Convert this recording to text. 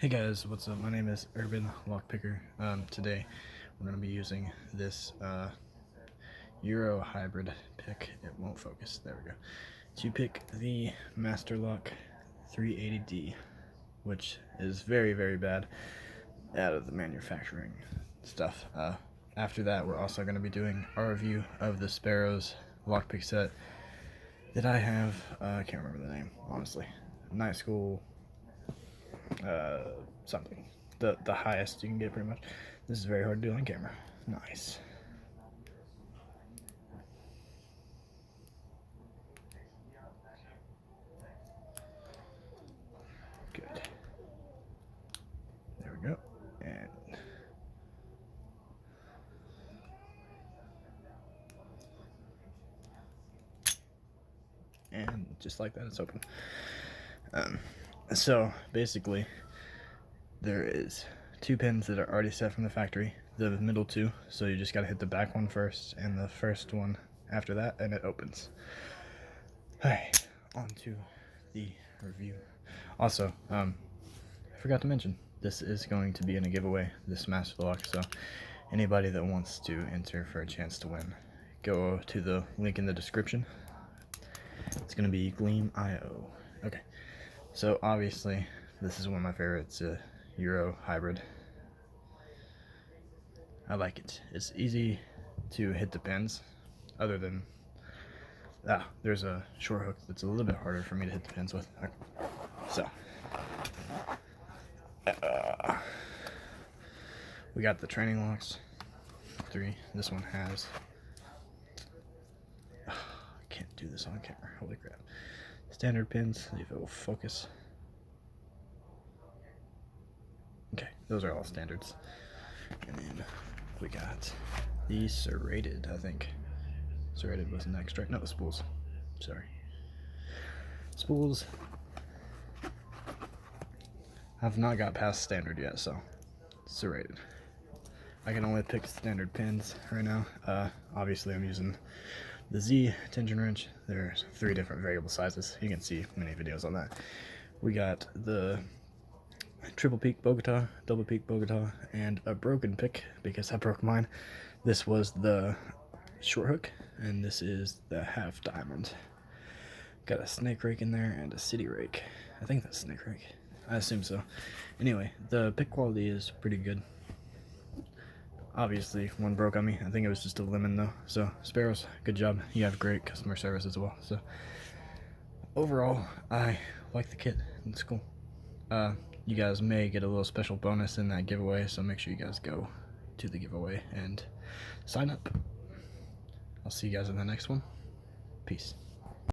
Hey guys, what's up? My name is Urban Lockpicker. Today we're going to be using this Euro hybrid pick. It won't focus. There we go. To pick the Masterlock 380D, which is very, very bad out of the manufacturing stuff. After that, we're also going to be doing our review of the Sparrows lockpick set that I have. I can't remember the name, honestly. Night School something. The highest you can get, pretty much. This is very hard to do on camera. Nice. Good. There we go. And just like that, it's open. So basically, there is two pins that are already set from the factory, the middle two, so you just gotta hit the back one first and the first one after that, and it opens. Alright, on to the review. Also, I forgot to mention, this is going to be in a giveaway, this master lock, so anybody that wants to enter for a chance to win, go to the link in the description. It's going to be Gleam.io. Okay, so obviously, this is one of my favorites, Euro hybrid. I like it. It's easy to hit the pins, other than, there's a short hook that's a little bit harder for me to hit the pins with. Okay. So, we got the training locks, 3. This one has, I can't do this on camera, holy crap. Standard pins, see if it will focus. Okay, those are all standards. And then we got the serrated, I think. Serrated was next, right? No, spools. Sorry. Spools. I've not got past standard yet, so serrated. I can only pick standard pins right now. Obviously, I'm using the Z tension wrench. There's 3 different variable sizes. You can see many videos on that. We got the triple peak Bogota, double peak Bogota, and a broken pick because I broke mine. This was the short hook, and this is the half diamond. Got a snake rake in there and a city rake. I think that's snake rake. I assume so. Anyway, the pick quality is pretty good. Obviously, one broke on me. I think it was just a lemon though. So, Sparrows, good job. You have great customer service as well. So, overall, I like the kit. It's cool. You guys may get a little special bonus in that giveaway, so make sure you guys go to the giveaway and sign up. I'll see you guys in the next one. Peace.